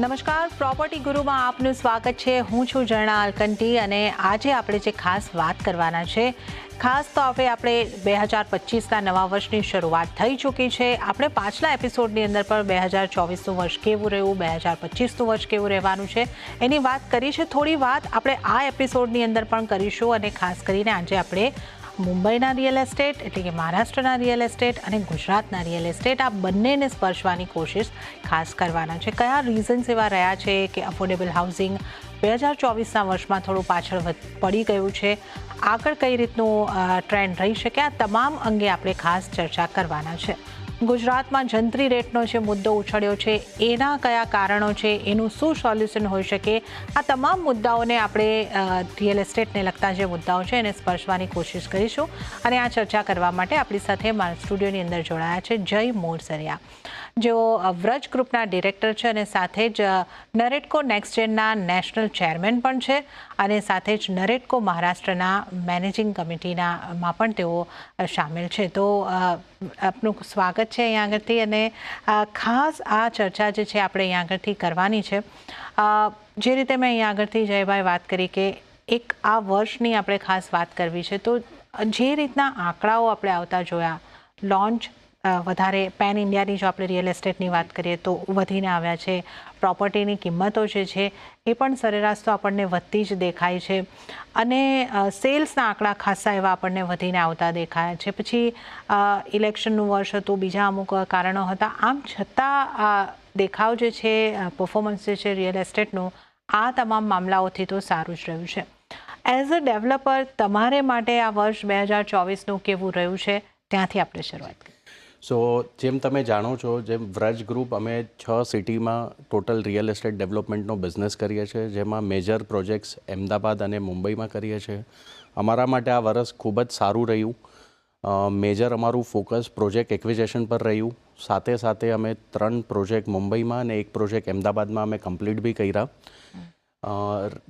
નમસ્કાર, પ્રોપર્ટી ગુરુમાં આપનું સ્વાગત છે. હું છું ઝરણા અલકંટી અને આજે આપણે જે ખાસ વાત કરવાના છે, ખાસ તો આપણે 2025ના નવા વર્ષની શરૂઆત થઈ ચૂકી છે. આપણે પાછલા એપિસોડની અંદર પણ 2024નું વર્ષ કેવું રહ્યું, 2025નું વર્ષ કેવું રહેવાનું છે એની વાત કરી છે. થોડી વાત આપણે આ એપિસોડની અંદર પણ કરીશું અને ખાસ કરીને આજે આપણે મુંબઈના રિયલ એસ્ટેટ એટલે કે મહારાષ્ટ્રના રિયલ એસ્ટેટ અને ગુજરાતના રિયલ એસ્ટેટ આ બંનેને સ્પર્શવાની કોશિશ ખાસ કરવાના છે. કયા રીઝન્સ એવા રહ્યા છે કે અફોર્ડેબલ હાઉસિંગ 2024ના વર્ષમાં થોડું પાછળ પડી ગયું છે, આગળ કઈ રીતનું ટ્રેન્ડ રહી શકે, આ તમામ અંગે આપણે ખાસ ચર્ચા કરવાના છે. ગુજરાતમાં જંત્રી રેટનો જે મુદ્દો ઉછળ્યો છે એના કયા કારણો છે, એનું શું સોલ્યુશન હોઈ શકે, આ તમામ મુદ્દાઓને આપણે રિયલ એસ્ટેટને લગતા જે મુદ્દાઓ છે એને સ્પર્શવાની કોશિશ કરીશું. અને આ ચર્ચા કરવા માટે આપણી સાથે મારા સ્ટુડિયોની અંદર જોડાયા છે જય મોરસરિયા, જેઓ વ્રજ ગ્રુપના ડિરેક્ટર છે અને સાથે જ નરેટકો નેક્સ્ટજેનના નેશનલ ચેરમેન પણ છે અને સાથે જ નરેટકો મહારાષ્ટ્રના મેનેજિંગ કમિટીમાં પણ તેઓ સામેલ છે. તો આપનું સ્વાગત છે અહીંયા આગળથી અને ખાસ આ ચર્ચા જે છે આપણે અહીંયા આગળથી કરવાની છે. જે રીતે મેં અહીંયા આગળથી જયભાઈ વાત કરી કે એક આ વર્ષની આપણે ખાસ વાત કરવી છે, તો જે રીતના આંકડાઓ આપણે આવતા જોયા, લોન્ચ વધારે પેન ઇન્ડિયાની જો આપણે રિયલ એસ્ટેટની વાત કરીએ તો વધીને આવ્યા છે, પ્રોપર્ટીની કિંમતો જે છે એ પણ સરેરાશ તો આપણને વધતી જ દેખાય છે અને સેલ્સના આંકડા ખાસા એવા આપણને વધીને આવતા દેખાયા છે. પછી ઇલેક્શનનું વર્ષ હતું, બીજા અમુક કારણો હતા, આમ છતાં દેખાવ જે છે, પરફોર્મન્સ જે છે રિયલ એસ્ટેટનું આ તમામ મામલાઓથી તો સારું જ રહ્યું છે. એઝ અ ડેવલપર તમારે માટે આ વર્ષ 2024નું કેવું રહ્યું છે, ત્યાંથી આપણે શરૂઆત કરીએ. સો જેમ તમે જાણો છો, જેમ વ્રજ ગ્રુપ અમે 6 સિટીમાં ટોટલ રિયલ એસ્ટેટ ડેવલપમેન્ટનો બિઝનેસ કરીએ છીએ, જેમાં મેજર પ્રોજેક્ટ્સ અમદાવાદ અને મુંબઈમાં કરીએ છીએ. અમારા માટે આ વર્ષ ખૂબ જ સારું રહ્યું. મેજર અમારું ફોકસ પ્રોજેક્ટ એક્વિઝિશન પર રહ્યું. સાથે સાથે અમે 3 પ્રોજેક્ટ મુંબઈમાં અને 1 પ્રોજેક્ટ અમદાવાદમાં અમે કમ્પ્લીટ બી કર્યા.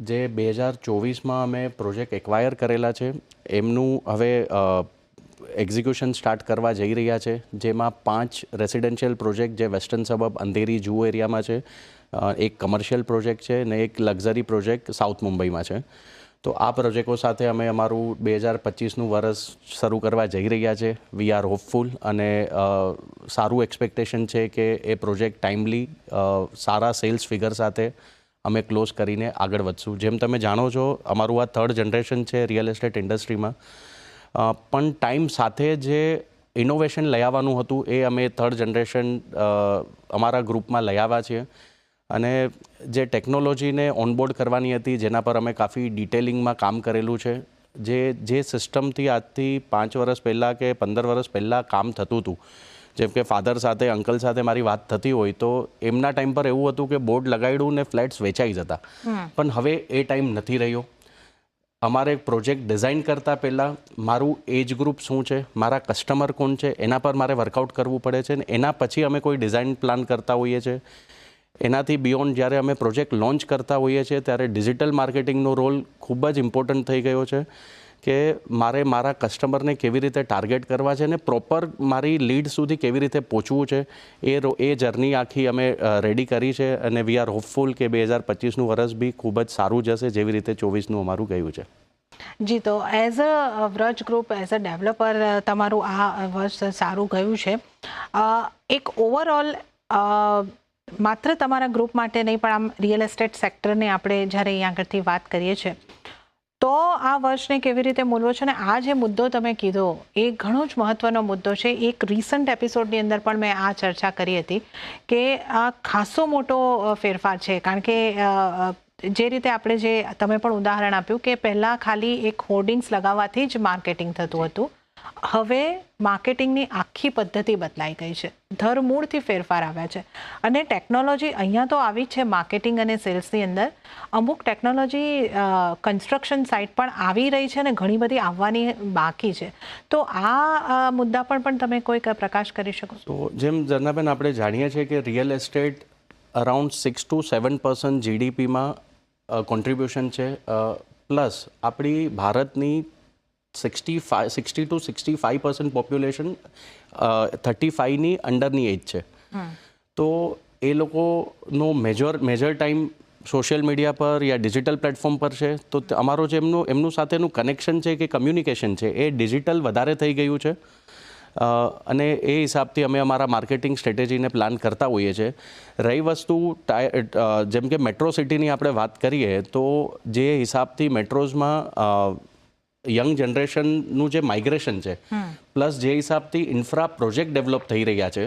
જે 2024માં અમે પ્રોજેક્ટ એક્વાયર કરેલા છે એમનું હવે એક્ઝિક્યુશન સ્ટાર્ટ કરવા જઈ રહ્યા છે, જેમાં 5 રેસિડેન્શિયલ પ્રોજેક્ટ જે વેસ્ટર્ન સબર્બ અંધેરી જૂ એરિયામાં છે, એક કમર્શિયલ પ્રોજેક્ટ છે અને એક લક્ઝરી પ્રોજેક્ટ સાઉથ મુંબઈમાં છે. તો આ પ્રોજેક્ટો સાથે અમે અમારું 2025નું વર્ષ શરૂ કરવા જઈ રહ્યા છે. વી આર હોપફુલ અને સારું એક્સપેક્ટેશન છે કે એ પ્રોજેક્ટ ટાઈમલી સારા સેલ્સ ફિગર સાથે અમે ક્લોઝ કરીને આગળ વધશું. જેમ તમે જાણો છો, અમારું આ 3rd જનરેશન છે રિયલ એસ્ટેટ ઇન્ડસ્ટ્રીમાં, પણ ટાઈમ સાથે જે ઇનોવેશન લઈ આવવાનું હતું એ અમે 3rd જનરેશન અમારા ગ્રુપમાં લઈ આવ્યા છીએ. અને જે ટેકનોલોજીને ઓનબોર્ડ કરવાની હતી, જેના પર અમે કાફી ડિટેલિંગમાં કામ કરેલું છે, જે સિસ્ટમથી આજથી 5 વર્ષ પહેલાં કે 15 વર્ષ પહેલાં કામ થતું હતું, જેમ કે ફાધર સાથે, અંકલ સાથે મારી વાત થતી હોય તો એમના ટાઈમ પર એવું હતું કે બોર્ડ લગાડ્યું ને ફ્લેટ્સ વેચાઈ જતા, પણ હવે એ ટાઈમ નથી રહ્યો. અમારે પ્રોજેક્ટ ડિઝાઇન કરતાં પહેલાં મારું એજ ગ્રુપ શું છે, મારા કસ્ટમર કોણ છે, એના પર મારે વર્કઆઉટ કરવું પડે છે ને એના પછી અમે કોઈ ડિઝાઇન પ્લાન કરતા હોઈએ છીએ. એનાથી બિયોન્ડ જ્યારે અમે પ્રોજેક્ટ લોન્ચ કરતા હોઈએ છીએ ત્યારે ડિજિટલ માર્કેટિંગનો રોલ ખૂબ જ ઇમ્પોર્ટન્ટ થઈ ગયો છે કે મારે મારા કસ્ટમરને કેવી રીતે ટાર્ગેટ કરવા છે અને પ્રોપર મારી લીડ સુધી કેવી રીતે પહોંચવું છે, એ જર્ની આખી અમે રેડી કરી છે અને વી આર હોપફુલ કે 2025નું વર્ષ બી ખૂબ જ સારું જશે, જેવી રીતે 24નું અમારું ગયું છે. જી, તો as a Vraj group, as a developer તમારું આ વર્ષ સારું ગયું છે. એક ઓવરઓલ માત્ર તમારા ગ્રુપ માટે નહીં પણ આમ રિયલ એસ્ટેટ સેક્ટરને આપણે જ્યારે અહીંયા આગળથી વાત કરીએ છીએ તો આ વર્ષને કેવી રીતે મૂલવો છે, અને આ જે મુદ્દો તમે કીધો એ ઘણો જ મહત્વનો મુદ્દો છે. એક રિસન્ટ એપિસોડની અંદર પણ મેં આ ચર્ચા કરી હતી કે આ ખાસો મોટો ફેરફાર છે, કારણ કે જે રીતે આપણે જે તમે પણ ઉદાહરણ આપ્યું કે પહેલાં ખાલી એક હોર્ડિંગ્સ લગાવવાથી જ માર્કેટિંગ થતું હતું, હવે માર્કેટિંગની આખી પદ્ધતિ બદલાઈ ગઈ છે, ધરમૂળથી ફેરફાર આવ્યા છે અને ટેકનોલોજી અહીંયા તો આવી જ છે માર્કેટિંગ અને સેલ્સની અંદર. અમુક ટેકનોલોજી કન્સ્ટ્રક્શન સાઇટ પણ આવી રહી છે અને ઘણી બધી આવવાની બાકી છે. તો આ મુદ્દા પર પણ તમે કોઈક પ્રકાશ કરી શકો? તો જેમ ઝરનાબેન આપણે જાણીએ છીએ કે રિયલ એસ્ટેટ અરાઉન્ડ 6 to 7% જીડીપીમાં કોન્ટ્રીબ્યુશન છે, પ્લસ આપણી ભારતની 60 to 65% પોપ્યુલેશન 35ની અંડરની એજ છે. તો એ લોકોનો મેજર ટાઈમ સોશિયલ મીડિયા પર યા ડિજિટલ પ્લેટફોર્મ પર છે. તો અમારો જે એમનું સાથેનું કનેક્શન છે કે કમ્યુનિકેશન છે એ ડિજિટલ વધારે થઈ ગયું છે. અને એ હિસાબથી અમે અમારા માર્કેટિંગ સ્ટ્રેટેજીને પ્લાન કરતા હોઈએ છીએ. રહી વસ્તુ જેમ કે મેટ્રો સિટીની આપણે વાત કરીએ તો જે હિસાબથી મેટ્રોઝમાં યંગ જનરેશનનું જે માઇગ્રેશન છે પ્લસ જે હિસાબથી ઇન્ફ્રા પ્રોજેક્ટ ડેવલપ થઈ રહ્યા છે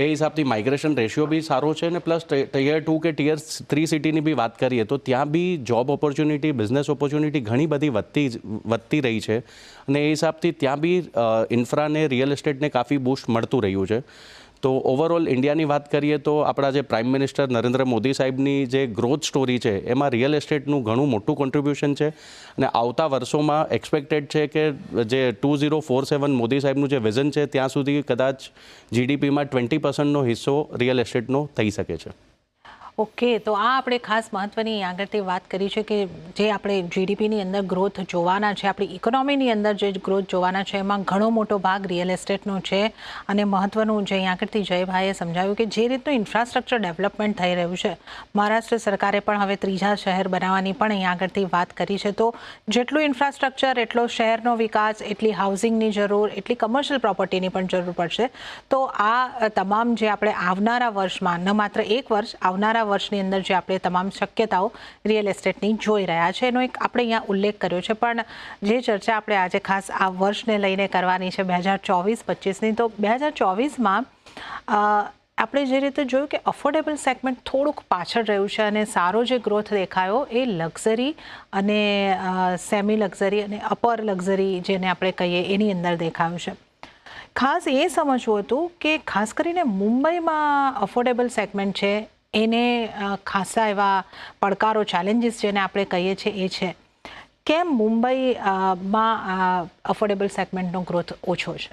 એ હિસાબથી માઇગ્રેશન રેશિયો બી સારો છે ને પ્લસ ટિયર 2 કે ટિયર 3 સિટીની બી વાત કરીએ તો ત્યાં બી જોબ ઓપોર્ચ્યુનિટી બિઝનેસ ઓપોર્ચ્યુનિટી ઘણી બધી વધતી રહી છે અને એ હિસાબથી ત્યાં બી ઇન્ફ્રાને રિયલ એસ્ટેટને કાફી બૂસ્ટ મળતું રહ્યું છે. તો ઓવરઓલ ઇન્ડિયાની વાત કરીએ તો આપણા જે પ્રાઇમ મિનિસ્ટર નરેન્દ્ર મોદી સાહેબની જે ગ્રોથ સ્ટોરી છે એમાં રિયલ એસ્ટેટનું ઘણું મોટું કોન્ટ્રીબ્યુશન છે અને આવતા વર્ષોમાં એક્સપેક્ટેડ છે કે જે 2047 મોદી સાહેબનું જે વિઝન છે ત્યાં સુધી કદાચ જીડીપીમાં 20% હિસ્સો રિયલ એસ્ટેટનો થઈ શકે છે. ઓકે, તો આ આપણે ખાસ મહત્વની આગળથી વાત કરી છે કે જે આપણે જીડીપીની અંદર ગ્રોથ જોવાના છે, આપણી ઇકોનોમીની અંદર જે ગ્રોથ જોવાના છે એમાં ઘણો મોટો ભાગ રિયલ એસ્ટેટનો છે. અને મહત્વનું જે અહીં આગળથી જયભાઈએ સમજાવ્યું કે જે રીતનું ઇન્ફ્રાસ્ટ્રક્ચર ડેવલપમેન્ટ થઈ રહ્યું છે, મહારાષ્ટ્ર સરકારે પણ હવે 3જા શહેર બનાવવાની પણ અહીં આગળથી વાત કરી છે. તો જેટલું ઇન્ફ્રાસ્ટ્રક્ચર એટલો શહેરનો વિકાસ, એટલી હાઉસિંગની જરૂર, એટલી કમર્શિયલ પ્રોપર્ટીની પણ જરૂર પડશે. તો આ તમામ જે આપણે આવનારા વર્ષમાં, ન માત્ર એક વર્ષ, આવનારા વર્ષની અંદર જે આપણે તમામ શક્યતાઓ રિયલ એસ્ટેટની જોઈ રહ્યા છે એનો એક આપણે અહીંયા ઉલ્લેખ કર્યો છે. પણ જે ચર્ચા આપણે આજે ખાસ આ વર્ષને લઈને કરવાની છે 2024-25ની, તો 2024માં આપણે જે રીતે જોયું કે અફોર્ડેબલ સેગમેન્ટ થોડુંક પાછળ રહ્યું છે અને સારો જે ગ્રોથ દેખાયો એ લક્ઝરી અને સેમી લક્ઝરી અને અપર લક્ઝરી જેને આપણે કહીએ એની અંદર દેખાયું છે. ખાસ એ સમજવું હતું કે ખાસ કરીને મુંબઈમાં અફોર્ડેબલ સેગમેન્ટ છે એને ખાસા એવા પડકારો, ચેલેન્જીસ જેને આપણે કહીએ છીએ એ છે. કેમ મુંબઈમાં અફોર્ડેબલ સેગમેન્ટનો ગ્રોથ ઓછો છે?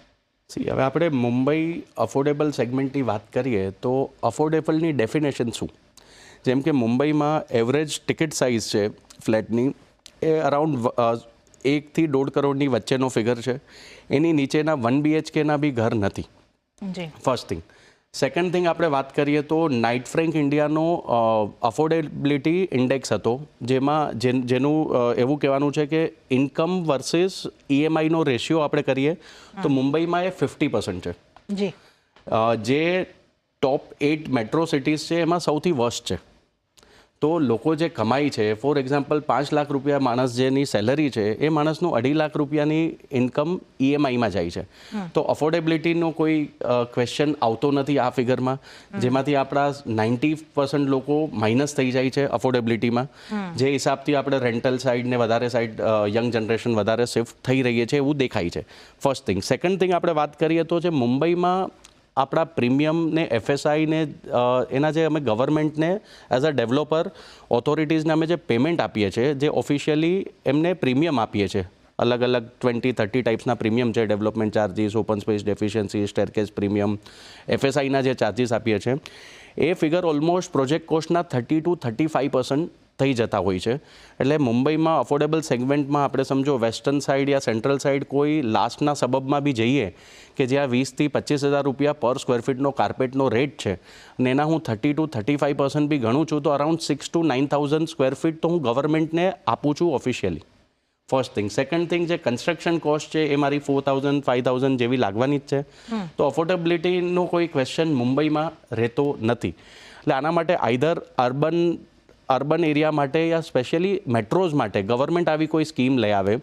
હવે આપણે મુંબઈ અફોર્ડેબલ સેગમેન્ટની વાત કરીએ તો અફોર્ડેબલની ડેફિનેશન શું? જેમ કે મુંબઈમાં એવરેજ ટિકિટ સાઇઝ છે ફ્લેટની એ અરાઉન્ડ 1 થી 1.5 કરોડની વચ્ચેનો ફિગર છે. એની નીચેના 1 BHKના બી ઘર નથી. First thing. સેકન્ડ થિંગ આપણે વાત કરીએ તો નાઇટ ફ્રેન્ક ઇન્ડિયાનો અફોર્ડેબિલિટી ઇન્ડેક્સ હતો જેનું એવું કહેવાનું છે કે ઇન્કમ વર્સિસ EMIનો રેશિયો આપણે કરીએ તો મુંબઈમાં એ 50% છે. જે ટોપ 8 મેટ્રો સિટીઝ છે એમાં સૌથી વર્સ્ટ છે. તો લોકો જે કમાઈ છે, ફોર એક્ઝામ્પલ 5 લાખ રૂપિયા માણસ જેની સેલરી છે એ માણસનું 2.5 લાખ રૂપિયાની ઇન્કમ EMIમાં જાય છે. તો અફોર્ડેબિલિટીનો કોઈ ક્વેશ્ચન આવતો નથી આ ફિગરમાં, જેમાંથી આપણા 90% લોકો માઇનસ થઈ જાય છે અફોર્ડેબિલિટીમાં. જે હિસાબથી આપણે રેન્ટલ સાઇડ ને વધારે સાઇડ યંગ જનરેશન વધારે શિફ્ટ થઈ રહીએ છીએ એવું દેખાય છે. First thing. સેકન્ડ થિંગ આપણે વાત કરીએ તો જે મુંબઈમાં આપણા પ્રીમિયમ ને FSI ને એના જે અમે ગવર્મેન્ટને એઝ અ ડેવલપર ઓથોરિટીઝને અમે જે પેમેન્ટ આપીએ છીએ, જે ઓફિશિયલી એમને પ્રીમિયમ આપીએ છીએ, અલગ અલગ 20-30 ટાઈપ્સના પ્રીમિયમ છે, development charges, open space deficiency, staircase premium, FSIના જે ચાર્જીસ આપીએ છીએ એ ફિગર ઓલમોસ્ટ પ્રોજેક્ટ કોસ્ટના 30 to 35% થઈ જતા હોય છે. એટલે મુંબઈમાં અફોર્ડેબલ સેગમેન્ટમાં આપણે સમજો વેસ્ટર્ન સાઇડ યા સેન્ટ્રલ સાઇડ કોઈ લાસ્ટના સબબમાં બી જઈએ કે જ્યાં 20,000 થી 25,000 રૂપિયા પર સ્ક્વેર ફીટનો કાર્પેટનો રેટ છે અને એના હું 30 to 35% બી ગણું છું તો અરાઉન્ડ 6,000 to 9,000 સ્ક્વેર ફીટ તો હું ગવર્મેન્ટને આપું છું officially. First thing. Second thing, જે કન્સ્ટ્રક્શન કોસ્ટ છે એ મારી 4,000 5,000 જેવી લાગવાની જ છે. તો અફોર્ડેબિલિટીનો કોઈ ક્વેશ્ચન મુંબઈમાં રહેતો નથી. એટલે આના માટે આઈધર અર્બન એરિયા માટે યા સ્પેશિયલી મેટ્રોઝ માટે ગવર્મેન્ટ આવી કોઈ સ્કીમ લઈ આવે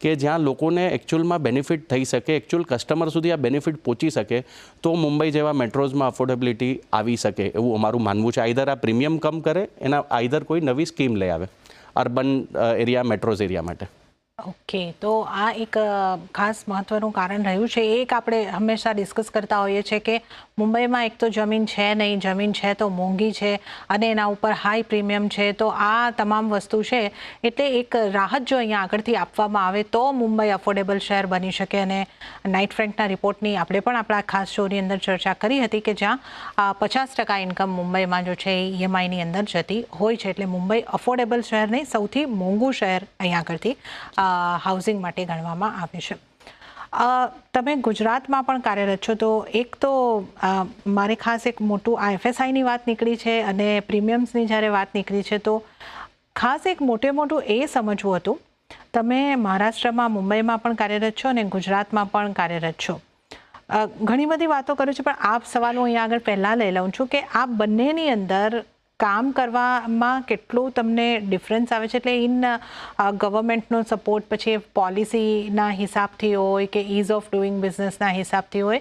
કે જ્યાં લોકોને એકચ્યુઅલમાં બેનિફિટ થઈ શકે, એકચ્યુઅલ કસ્ટમર સુધી આ બેનિફિટ પહોંચી શકે તો મુંબઈ જેવા મેટ્રોઝમાં અફોર્ડેબિલિટી આવી શકે એવું અમારું માનવું છે. આઈધર આ પ્રીમિયમ કમ કરે, એના આઈધર કોઈ નવી સ્કીમ લઈ આવે અર્બન એરિયા, મેટ્રોઝ એરિયા માટે. ઓકે, તો આ એક ખાસ મહત્વનું કારણ રહ્યું છે. એક આપણે હંમેશા ડિસ્કસ કરતા હોઈએ છીએ કે મુંબઈમાં એક તો જમીન છે નહીં, જમીન છે તો મોંઘી છે અને એના ઉપર હાઈ પ્રીમિયમ છે. તો આ તમામ વસ્તુ છે એટલે એક રાહત જો અહીંયા આગળથી આપવામાં આવે તો મુંબઈ અફોર્ડેબલ શહેર બની શકે. અને નાઇટ ફ્રેન્કના રિપોર્ટની આપણે પણ આપણા ખાસ શોની અંદર ચર્ચા કરી હતી કે જ્યાં 50% ઇન્કમ મુંબઈમાં જો છે એ EMIની અંદર જતી હોય છે. એટલે મુંબઈ અફોર્ડેબલ શહેર નહીં, સૌથી મોંઘું શહેર અહીંયા આગળથી હાઉસિંગ માટે ગણવામાં આવે છે. તમે ગુજરાતમાં પણ કાર્યરત છો, તો એક તો મારે ખાસ એક મોટું IFSIની વાત નીકળી છે અને પ્રીમિયમ્સની જ્યારે વાત નીકળી છે, તો ખાસ એક મોટું એ સમજવું હતું, તમે મહારાષ્ટ્રમાં, મુંબઈમાં પણ કાર્યરત છો અને ગુજરાતમાં પણ કાર્યરત છો. ઘણી બધી વાતો કરું છું, પણ આ સવાલો અહીંયા આગળ પહેલાં લઈ લઉં છું કે આ બંનેની અંદર કામ કરવામાં કેટલું તમને ડિફરન્સ આવે છે. એટલે ઇન ગવર્મેન્ટનો સપોર્ટ, પછી પોલિસીના હિસાબથી હોય કે ઇઝ ઓફ ડુઈંગ બિઝનેસના હિસાબથી હોય,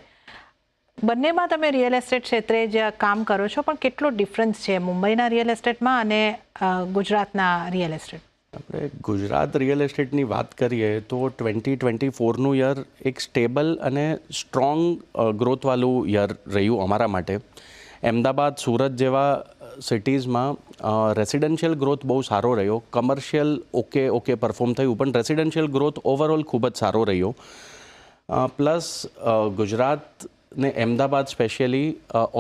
બંનેમાં તમે રિયલ એસ્ટેટ ક્ષેત્રે જ કામ કરો છો, પણ કેટલો ડિફરન્સ છે મુંબઈના રિયલ એસ્ટેટમાં અને ગુજરાતના રિયલ એસ્ટેટ? આપણે ગુજરાત રિયલ એસ્ટેટની વાત કરીએ તો 2024નું યર એક સ્ટેબલ અને સ્ટ્રોંગ ગ્રોથવાળું યર રહ્યું અમારા માટે. અમદાવાદ, સુરત જેવા સિટીઝમાં રેસિડેન્શિયલ ગ્રોથ બહુ સારો રહ્યો, કમર્શિયલ ઓકે પરફોર્મ થયું, પણ રેસિડેન્શિયલ ગ્રોથ ઓવરઓલ ખૂબ જ સારો રહ્યો. પ્લસ ગુજરાત ને અમદાવાદ સ્પેશિયલી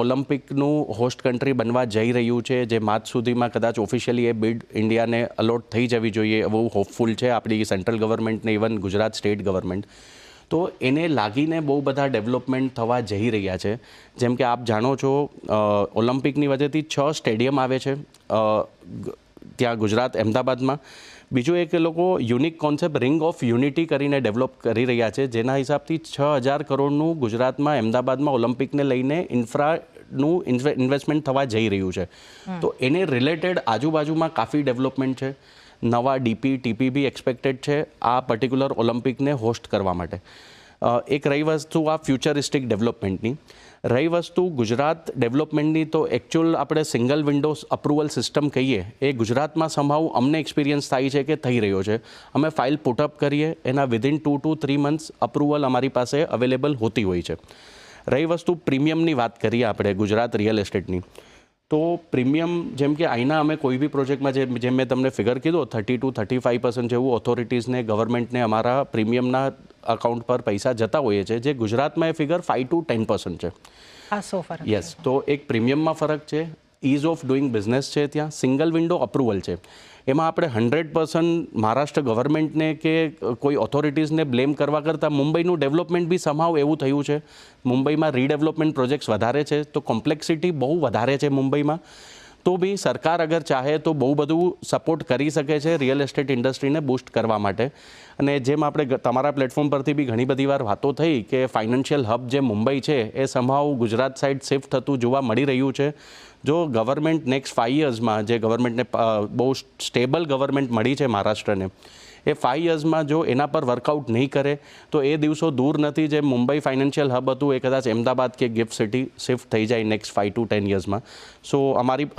ઓલિમ્પિકનું હોસ્ટ કન્ટ્રી બનવા જઈ રહ્યું છે, જે માર્ચ સુધીમાં કદાચ ઓફિશિયલી એ બિડ ઇન્ડિયાને અલોટ થઈ જવી જોઈએ એવું હોપફુલ છે આપણી સેન્ટ્રલ ગવર્મેન્ટને, ઇવન ગુજરાત સ્ટેટ ગવર્મેન્ટ. તો એને લાગીને બહુ બધા ડેવલપમેન્ટ થવા જઈ રહ્યા છે. જેમ કે આપ જાણો છો, ઓલિમ્પિકની વજહથી 6 સ્ટેડિયમ આવે છે ત્યાં ગુજરાત અમદાવાદમાં. બીજું એક લોકો unique concept ring of unity કરીને ડેવલપ કરી રહ્યા છે, જેના હિસાબથી 6,000 કરોડનું ગુજરાતમાં, અમદાવાદમાં ઓલિમ્પિકને લઈને ઇન્ફ્રાનું ઇન્વેસ્ટમેન્ટ થવા જઈ રહ્યું છે. તો એને રિલેટેડ આજુબાજુમાં કાફી ડેવલપમેન્ટ છે. નવા ટીપી બી એક્સપેક્ટેડ છે આ પર્ટિક્યુલર ઓલિમ્પિકને હોસ્ટ કરવા માટે. એક રહી વસ્તુ આ ફ્યુચરિસ્ટિક ડેવલપમેન્ટની. રહી વસ્તુ ગુજરાત ડેવલપમેન્ટની, તો એકચ્યુઅલ આપણે સિંગલ વિન્ડોઝ અપ્રુવલ સિસ્ટમ કહીએ, એ ગુજરાતમાં સંભાવ અમને એક્સપિરિયન્સ થાય છે કે થઈ રહ્યો છે. અમે ફાઇલ પુટઅપ કરીએ, એના વિધિન 2 to 3 months અપ્રુવલ અમારી પાસે અવેલેબલ હોતી હોય છે. રહી વસ્તુ પ્રીમિયમની વાત કરીએ આપણે ગુજરાત રિયલ એસ્ટેટની, તો પ્રીમિયમ જેમ કે અહીંના અમે કોઈ બી પ્રોજેક્ટમાં જેમ મેં તમને ફિગર કીધો 30 to 35% જેવું ઓથોરિટીઝને, ગવર્મેન્ટને અમારા પ્રીમિયમના અકાઉન્ટ પર પૈસા જતા હોઈએ છે, જે ગુજરાતમાં એ ફિગર 5 to 10% છે. યસ, તો એક પ્રીમિયમમાં ફરક છે, ઇઝ ઓફ ડુઈંગ બિઝનેસ છે, ત્યાં સિંગલ વિન્ડો અપ્રુવલ છે. એમાં આપણે 100% મહારાષ્ટ્ર ગવર્મેન્ટને કે કોઈ ઓથોરિટીઝને બ્લેમ કરવા કરતાં મુંબઈનું ડેવલપમેન્ટ બી સમાવ એવું થયું છે. મુંબઈમાં રીડેવલપમેન્ટ પ્રોજેક્ટ્સ વધારે છે, તો કોમ્પ્લેક્સિટી બહુ વધારે છે મુંબઈમાં. તો બી સરકાર અગર ચાહે તો બહુ બધું સપોર્ટ કરી શકે છે રિયલ એસ્ટેટ ઇન્ડસ્ટ્રીને બૂસ્ટ કરવા માટે. અને જેમ આપણે તમારા પ્લેટફોર્મ પરથી બી ઘણી બધી વાર વાતો થઈ કે ફાઇનાન્શિયલ હબ જે મુંબઈ છે એ સંભાવ ગુજરાત સાઇડ શિફ્ટ થતું જોવા મળી રહ્યું છે. જો ગવર્મેન્ટ નેક્સ્ટ 5 yearsમાં, જે ગવર્મેન્ટને બહુ સ્ટેબલ ગવર્મેન્ટ મળી છે મહારાષ્ટ્રને, એ 5 yearsમાં જો એના પર વર્કઆઉટ નહીં કરે તો એ દિવસો દૂર નથી જે મુંબઈ ફાઇનાન્શિયલ હબ હતું એ કદાચ અમદાવાદ કે ગિફ્ટ સિટી શિફ્ટ થઈ જાય નેક્સ્ટ 5 to 10 yearsમાં. સો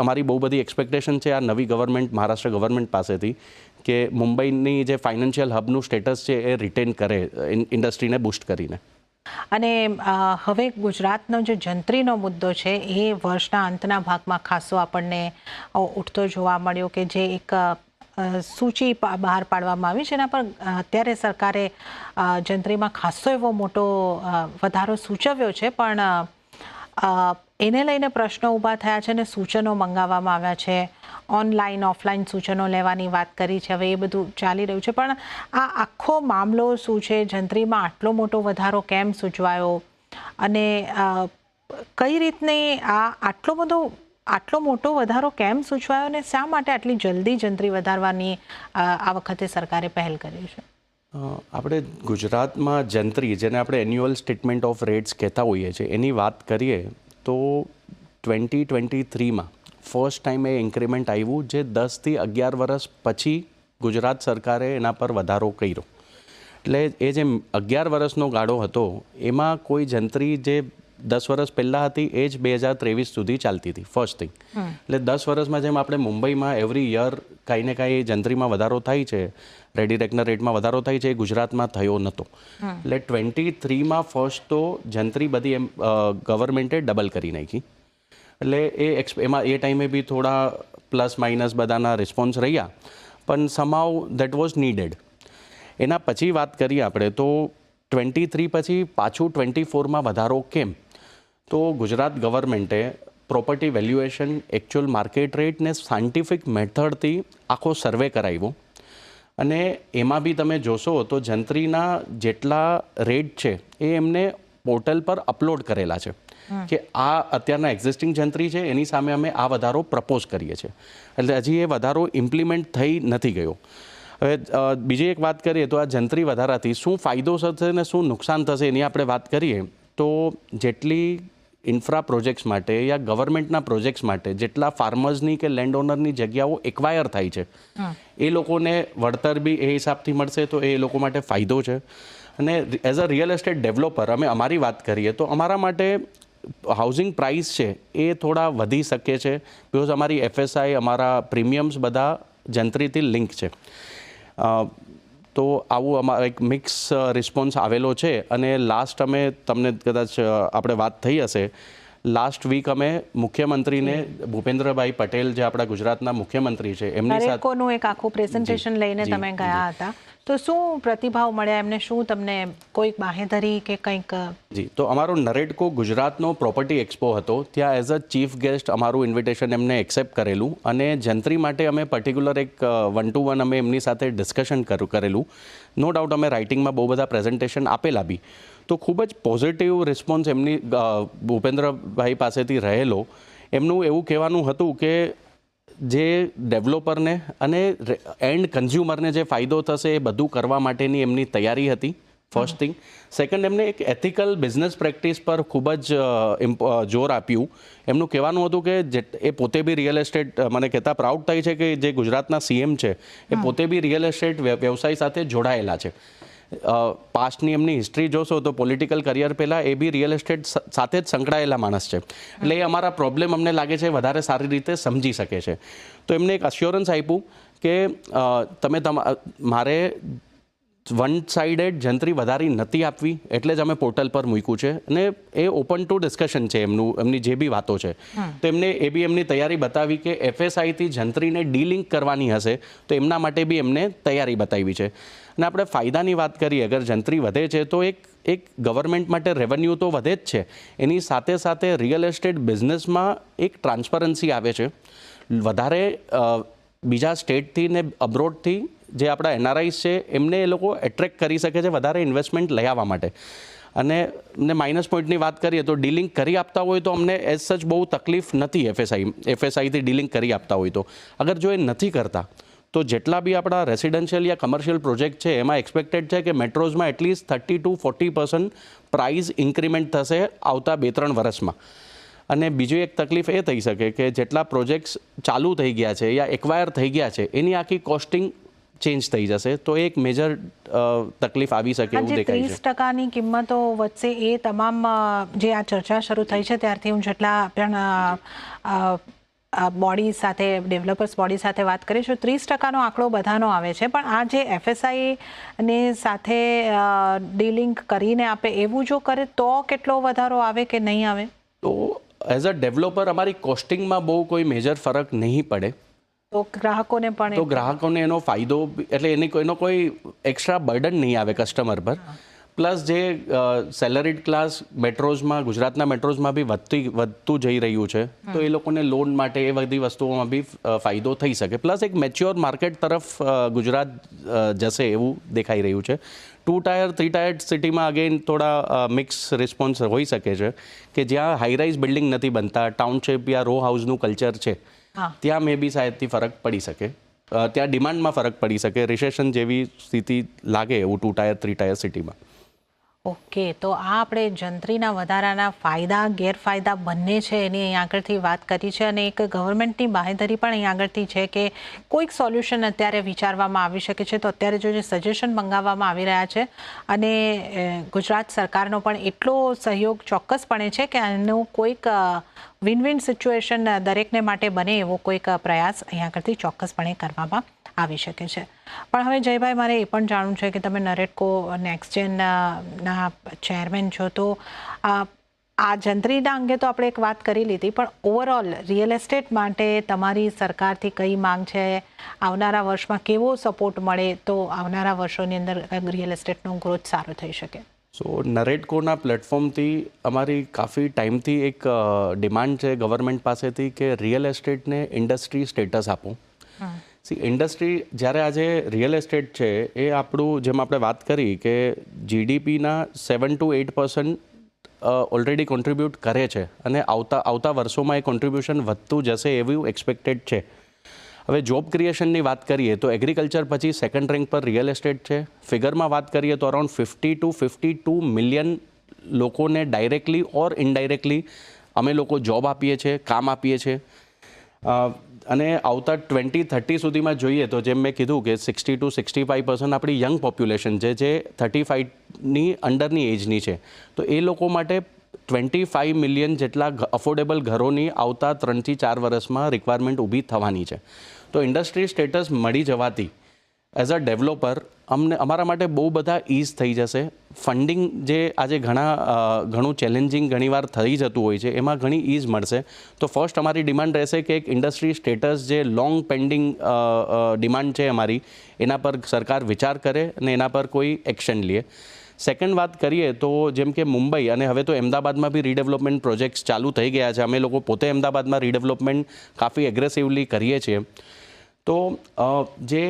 અમારી બહુ બધી એક્સપેક્ટેશન છે આ નવી ગવર્મેન્ટ, મહારાષ્ટ્ર ગવર્મેન્ટ પાસેથી, કે મુંબઈની જે ફાઇનાન્શિયલ હબનું સ્ટેટસ છે એ રિટેન કરે ઇન્ડસ્ટ્રીને બૂસ્ટ કરીને. અને હવે ગુજરાતનો જે જંત્રીનો મુદ્દો છે એ વર્ષના અંતના ભાગમાં ખાસો આપણને ઉઠતો જોવા મળ્યો, કે જે એક સૂચિ બહાર પાડવામાં આવી છે, એના પર અત્યારે સરકારે જંત્રીમાં ખાસો એવો મોટો વધારો સૂચવ્યો છે, પણ એને લઈને પ્રશ્નો ઊભા થયા છે અને સૂચનો મંગાવવામાં આવ્યા છે. ઓનલાઈન, ઓફલાઈન સૂચનો લેવાની વાત કરી છે. હવે એ બધું ચાલી રહ્યું છે, પણ આ આખો મામલો શું છે? જંત્રીમાં આટલો મોટો વધારો કેમ સૂચવાયો અને કઈ રીતની આટલો મોટો વધારો કેમ સૂચવાયો અને શા માટે આટલી જલ્દી જંત્રી વધારવાની આ વખતે સરકારે પહેલ કરી છે? આપણે ગુજરાતમાં જંત્રી, જેને આપણે એન્યુઅલ સ્ટેટમેન્ટ ઓફ રેટ્સ કહેતા હોઈએ છીએ, એની વાત કરીએ તો 2023માં ફર્સ્ટ ટાઈમ એ ઇન્ક્રીમેન્ટ આવ્યું, જે 10 થી 11 વર્ષ પછી ગુજરાત સરકારે એના પર વધારો કર્યો. એટલે એ જે 11 વર્ષનો ગાળો હતો એમાં કોઈ જંત્રી જે 10 વર્ષ પહેલાં હતી એ જ 2023 સુધી ચાલતી હતી, ફર્સ્ટ થિંગ. એટલે 10 વર્ષમાં જેમ આપણે મુંબઈમાં એવરી યર કાંઈ ને કાંઈ જંત્રીમાં વધારો થાય છે, રેડી રેકનર રેટમાં વધારો થાય છે, એ ગુજરાતમાં થયો નહોતો. એટલે 23માં ફર્સ્ટ તો જંત્રી બધી એમ ગવર્મેન્ટે ડબલ કરી નાખી. એટલે એમાં એ ટાઈમે બી થોડા પ્લસ માઇનસ બધાના રિસ્પોન્સ રહ્યા, પણ સમાવ દેટ વોઝ નીડેડ. એના પછી વાત કરીએ આપણે તો 23 પછી પાછું 24માં વધારો કેમ? તો ગુજરાત ગવર્મેન્ટે property valuation, actual market rate ને સાયન્ટિફિક મેથડથી આખો સર્વે કરાવ્યો અને એમાં બી તમે જોશો તો જંત્રીના જેટલા રેટ છે એ એમને પોર્ટલ પર અપલોડ કરેલા છે કે આ અત્યારના એક્ઝિસ્ટિંગ જંત્રી છે એની સામે અમે આ વધારો પ્રપોઝ કરીએ છીએ. એટલે હજી એ વધારો ઇમ્પ્લિમેન્ટ થઈ નથી ગયો. હવે બીજી એક વાત કરીએ તો આ જંત્રી વધારાથી શું ફાયદો થશે ને શું નુકસાન થશે એની આપણે વાત કરીએ તો જેટલી ઇન્ફ્રા પ્રોજેક્ટ્સ માટે યા ગવર્મેન્ટના પ્રોજેક્ટ્સ માટે જેટલા ફાર્મર્સની કે લેન્ડ ઓનરની જગ્યાઓ એક્વાયર થાય છે એ લોકોને વળતર બી એ હિસાબથી મળશે તો એ લોકો માટે ફાયદો છે. અને as a real estate developer અમે અમારી વાત કરીએ તો અમારા માટે હાઉસિંગ પ્રાઇસ છે એ થોડા વધી શકે છે બિકોઝ અમારી FSI અમારા પ્રીમિયમ્સ બધા જંત્રીથી લિંક છે. તો આવું અમારો એક મિક્સ રિસ્પોન્સ આવેલો છે. અને લાસ્ટ અમે તમને કદાચ આપણે વાત થઈ હશે લાસ્ટ વીક અમે મુખ્યમંત્રીને ભૂપેન્દ્રભાઈ પટેલ જે આપણા ગુજરાતના મુખ્યમંત્રી છે એમની સાથે નરેટકોનું એક આખું પ્રેઝન્ટેશન લઈને તમે ગયા હતા તો શું પ્રતિભાવ મળ્યા એમને શું તમને કોઈક બાહેધરી કે કંઈક? જી તો અમારો નરેટકો ગુજરાતનો પ્રોપર્ટી એક્સપો હતો ત્યાં એઝ અ ચીફ ગેસ્ટ અમારું ઇન્વિટેશન એમને એક્સેપ્ટ કરેલું અને જંત્રી માટે અમે પર્ટિક્યુલર એક 1-to-1 અમે એમની સાથે ડિસ્કશન કરેલું. નો ડાઉટ અમે રાઇટિંગમાં બહુ બધા પ્રેઝન્ટેશન આપેલા બી તો ખૂબ જ પોઝિટિવ રિસ્પોન્સ એમની ભૂપેન્દ્રભાઈ પાસેથી રહેલો. એમનું એવું કહેવાનું હતું કે જે ડેવલપરને અને એન્ડ કન્ઝ્યુમરને જે ફાયદો થશે એ બધું કરવા માટેની એમની તૈયારી હતી ફર્સ્ટ થિંગ. સેકન્ડ એમને એક એથિકલ બિઝનેસ પ્રેક્ટિસ પર ખૂબ જ જોર આપ્યું. એમનું કહેવાનું હતું કે એ પોતે બી રિયલ એસ્ટેટ મને કહેતા પ્રાઉડ થાય છે કે જે ગુજરાતના CM છે એ પોતે બી રિયલ એસ્ટેટ વ્યવસાય સાથે જોડાયેલા છે. પાસ્ટની એમની હિસ્ટ્રી જોશો તો પોલિટિકલ કરિયર પહેલાં એ બી રિયલ એસ્ટેટ સાથે જ સંકળાયેલા માણસ છે. એટલે એ અમારા પ્રોબ્લેમ અમને લાગે છે વધારે સારી રીતે સમજી શકે છે. તો એમને એક અશ્યોરન્સ આપ્યું કે તમે મારે વન સાઇડેડ જંત્રી વધારી નથી આપવી એટલે જ અમે પોર્ટલ પર મૂક્યું છે અને એ ઓપન ટુ ડિસ્કશન છે એમની જે બી વાતો છે. તો એમને એ બી એમની તૈયારી બતાવી કે FSIથી જંત્રીને ડીલિંક કરવાની હશે તો એમના માટે બી એમને તૈયારી બતાવી છે. અને આપણે ફાયદાની વાત કરીએ અગર જંત્રી વધે છે તો એક ગવર્મેન્ટ માટે રેવન્યુ તો વધે જ છે એની સાથે સાથે રિયલ એસ્ટેટ બિઝનેસમાં એક ટ્રાન્સપરન્સી આવે છે. વધારે બીજા સ્ટેટથી ને અબ્રોડથી જે આપણા NRIs છે એમને એ લોકો એટ્રેક્ટ કરી શકે છે વધારે ઇન્વેસ્ટમેન્ટ લઈ આવવા માટે. અને માઇનસ પોઈન્ટની વાત કરીએ તો ડીલિંગ કરી આપતા હોય તો અમને એઝ સચ બહુ તકલીફ નથી FSIથી ડીલિંગ કરી આપતા હોય તો. અગર જો એ નથી કરતા તો જેટલા બી આપણા રેસિડેન્શિયલ યા કમર્શિયલ પ્રોજેક્ટ છે એમાં એક્સપેક્ટેડ છે કે મેટ્રોઝમાં એટલીસ્ટ 30-40% પ્રાઇસ ઇન્ક્રીમેન્ટ થશે આવતા 2-3 વર્ષમાં. અને બીજી એક તકલીફ એ થઈ શકે કે જેટલા પ્રોજેક્ટ્સ ચાલુ થઈ ગયા છે યા એક્વાયર થઈ ગયા છે એની આખી કોસ્ટિંગ ચેન્જ થઈ જશે તો એક મેજર તકલીફ આવી શકે એવું દેખાય છે. 30%ની કિંમતો વધશે એ તમામ જે આ ચર્ચા શરૂ થઈ છે ત્યારથી હું જેટલા પણ બોડી સાથે ડેવલપર્સ બોડી સાથે વાત કરીશું 30%નો આંકડો બધાનો આવે છે પણ આ જે FSI ને સાથે ડીલિંક કરીને આપે એવું જો કરે તો કેટલો વધારો આવે કે નહીં આવે? તો એઝ અ ડેવલપર અમારી કોસ્ટિંગમાં બહુ કોઈ મેજર ફરક નહીં પડે. તો ગ્રાહકોને એનો ફાયદો એટલે એનો કોઈ એક્સ્ટ્રા બર્ડન નહીં આવે કસ્ટમર પર. પ્લસ જે સેલરીડ ક્લાસ મેટ્રોઝમાં ગુજરાતના મેટ્રોઝમાં બી વધતું જઈ રહ્યું છે તો એ લોકોને લોન માટે એ બધી વસ્તુઓમાં બી ફાયદો થઈ શકે. પ્લસ એક મેચ્યોર માર્કેટ તરફ ગુજરાત જશે એવું દેખાઈ રહ્યું છે. 2 ટાયર 3 ટાયર સિટીમાં અગેન થોડા મિક્સ રિસ્પોન્સ હોઈ શકે છે કે જ્યાં હાઈરાઇઝ બિલ્ડિંગ નથી બનતા ટાઉનશીપ યા રો હાઉસનું કલ્ચર છે ત્યાં મે બી શાયદથી ફરક પડી શકે. ત્યાં ડિમાન્ડમાં ફરક પડી શકે રિસેશન જેવી સ્થિતિ લાગે એવું 2 ટાયર 3 ટાયર સિટીમાં. ઓકે તો આ આપણે જંત્રીના વધારાના ફાયદા ગેરફાયદા બંને છે એની અહીં આગળથી વાત કરી છે અને એક ગવર્મેન્ટની બાહેધરી પણ અહીં આગળથી છે કે કોઈક સોલ્યુશન અત્યારે વિચારવામાં આવી શકે છે. તો અત્યારે જો જે સજેશન મંગાવવામાં આવી રહ્યા છે અને ગુજરાત સરકારનો પણ એટલો સહયોગ ચોક્કસપણે છે કે આનું કોઈક વિન વિન સિચ્યુએશન દરેકને માટે બને એવો કોઈક પ્રયાસ અહીં આગળથી ચોક્કસપણે કરવામાં આવી શકે છે. પણ હવે જયભાઈ મારે એ પણ જાણવું છે કે તમે નરેટકો નેક્સ્ટજેનના ચેરમેન છો તો આ જંત્રીના અંગે તો આપણે એક વાત કરી લીધી પણ ઓવરઓલ રિયલ એસ્ટેટ માટે તમારી સરકારથી કઈ માંગ છે? આવનારા વર્ષમાં કેવો સપોર્ટ મળે તો આવનારા વર્ષોની અંદર રિયલ એસ્ટેટનો ગ્રોથ સારો થઈ શકે? સો નરેટકોના પ્લેટફોર્મથી અમારી કાફી ટાઈમથી એક ડિમાન્ડ છે ગવર્મેન્ટ પાસેથી કે રિયલ એસ્ટેટને ઇન્ડસ્ટ્રી સ્ટેટસ આપો. ઇન્ડસ્ટ્રી જ્યારે આજે રિયલ એસ્ટેટ છે એ આપણું, જેમ આપણે વાત કરી કે જીડીપીના 7 to 8% ઓલરેડી કોન્ટ્રીબ્યુટ કરે છે અને આવતા વર્ષોમાં એ કોન્ટ્રીબ્યુશન વધતું જશે એવું એક્સપેક્ટેડ છે. હવે જોબ ક્રિએશનની વાત કરીએ તો એગ્રીકલ્ચર પછી સેકન્ડ રેન્ક પર રિયલ એસ્ટેટ છે. ફિગરમાં વાત કરીએ તો અરાઉન્ડ 50 to 52 મિલિયન લોકોને ડાયરેક્ટલી ઓર ઇનડાયરેક્ટલી અમે લોકો જોબ આપીએ છીએ, કામ આપીએ છીએ. અને આવતા 2030 સુધીમાં જોઈએ તો જેમ મેં કીધું કે 60 to 65% આપણી યંગ પોપ્યુલેશન છે જે 35ની અંડરની એજની છે. તો એ લોકો માટે 25 મિલિયન જેટલા અફોર્ડેબલ ઘરોની આવતા 3 થી 4 વર્ષમાં રિક્વાયરમેન્ટ ઊભી થવાની છે. તો ઇન્ડસ્ટ્રી સ્ટેટસ મળી જવાથી એઝ અ ડેવલપર અમારા માટે બહુ બધા ઇઝ થઈ જશે. ફંડિંગ જે આજે ઘણું ચેલેન્જિંગ ઘણીવાર થઈ જતું હોય છે એમાં ઘણી ઇઝ મળશે. તો ફર્સ્ટ અમારી ડિમાન્ડ રહેશે કે એક ઇન્ડસ્ટ્રી સ્ટેટસ જે લોંગ પેન્ડિંગ ડિમાન્ડ છે અમારી, એના પર સરકાર વિચાર કરે અને એના પર કોઈ એક્શન લે. સેકન્ડ વાત કરીએ તો જેમ કે મુંબઈ અને હવે તો અમદાવાદમાં બી રીડેવલપમેન્ટ પ્રોજેક્ટ્સ ચાલુ થઈ ગયા છે. અમે લોકો પોતે અમદાવાદમાં રીડેવલપમેન્ટ કાફી એગ્રેસિવલી કરીએ છીએ. તો જે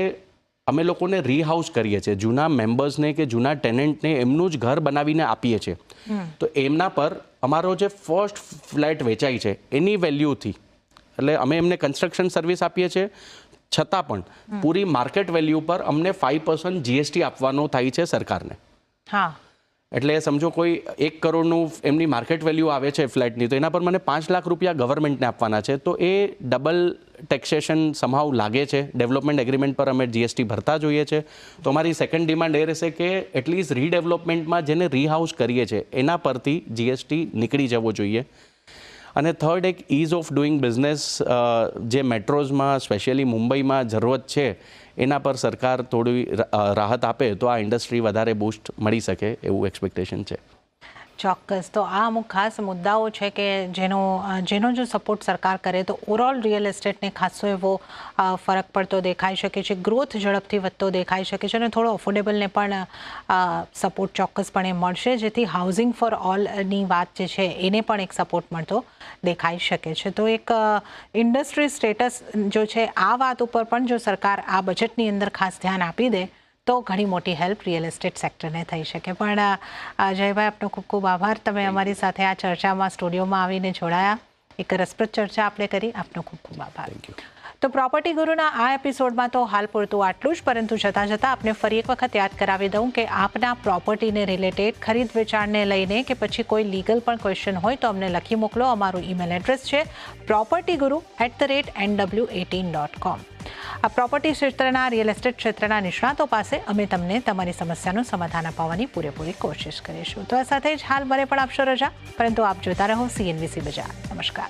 અમે લોકોને રીહાઉસ કરીએ છીએ, જૂના મેમ્બર્સને કે જૂના ટેનન્ટને એમનું જ ઘર બનાવીને આપીએ છીએ. તો એમના પર અમારો જે ફર્સ્ટ ફ્લેટ વેચાય છે એની વેલ્યુથી, એટલે અમે એમને કન્સ્ટ્રક્શન સર્વિસ આપીએ છીએ છતાં પણ પૂરી માર્કેટ વેલ્યુ પર અમને 5% જીએસટી આપવાનો થાય છે સરકારને. હા, એટલે સમજો કોઈ 1 કરોડનું એમની માર્કેટ વેલ્યુ આવે છે ફ્લેટની, તો એના પર મને 5 લાખ રૂપિયા ગવર્મેન્ટને આપવાના છે. તો એ ડબલ ટેક્સેશન સમહાવ લાગે છે. ડેવલપમેન્ટ એગ્રીમેન્ટ પર અમે જીએસટી ભરતા જોઈએ છે. તો અમારી સેકન્ડ ડિમાન્ડ એ રહેશે કે એટલીસ્ટ રીડેવલપમેન્ટમાં જેને રીહાઉસ કરીએ છીએ એના પરથી જીએસટી નીકળી જવો જોઈએ. અને થર્ડ, એક ઇઝ ઓફ ડુઈંગ બિઝનેસ જે મેટ્રોઝમાં સ્પેશિયલી મુંબઈમાં જરૂરત છે એના પર સરકાર થોડી રાહત આપે તો આ ઇન્ડસ્ટ્રી વધારે બૂસ્ટ મળી શકે એવું એક્સપેક્ટેશન છે. ચોક્કસ. તો આ અમુક ખાસ મુદ્દાઓ છે કે જેનો જો સપોર્ટ સરકાર કરે તો ઓવરઓલ રિયલ એસ્ટેટને ખાસો એવો ફરક પડતો દેખાઈ શકે છે, ગ્રોથ ઝડપથી વધતો દેખાઈ શકે છે અને થોડો અફોર્ડેબલને પણ સપોર્ટ ચોક્કસપણે મળશે, જેથી હાઉસિંગ ફોર ઓલની વાત જે છે એને પણ એક સપોર્ટ મળતો દેખાઈ શકે છે. તો એક ઇન્ડસ્ટ્રી સ્ટેટસ જો છે આ વાત ઉપર પણ જો સરકાર આ બજેટની અંદર ખાસ ધ્યાન આપી દે તો ઘણી મોટી હેલ્પ રિયલ એસ્ટેટ સેક્ટરને થઈ શકે. પણ જયભાઈ, આપનો ખૂબ ખૂબ આભાર. તમે અમારી સાથે આ ચર્ચામાં સ્ટુડિયોમાં આવીને જોડાયા. એક રસપ્રદ ચર્ચા આપણે કરી. આપનો ખૂબ ખૂબ આભાર. તો પ્રોપર્ટી ગુરુના આ એપિસોડમાં તો હાલ પૂરતું આટલું જ, પરંતુ જતાં આપને ફરી એક વખત યાદ કરાવી દઉં કે આપના પ્રોપર્ટીને રિલેટેડ ખરીદ વેચાણને લઈને કે પછી કોઈ લીગલ પણ ક્વેશ્ચન હોય તો અમને લખી મોકલો. અમારું ઈમેલ એડ્રેસ છે propertyguru@nw18.com. આ પ્રોપર્ટી ક્ષેત્રના, રિયલ એસ્ટેટ ક્ષેત્રના નિષ્ણાતો પાસે અમે તમને તમારી સમસ્યાનું સમાધાન અપાવવાની પૂરેપૂરી કોશિશ કરીશું. તો આ સાથે જ હાલ મને પણ આપશો રજા, પરંતુ આપ જોતા રહો CNBC બજાર. નમસ્કાર.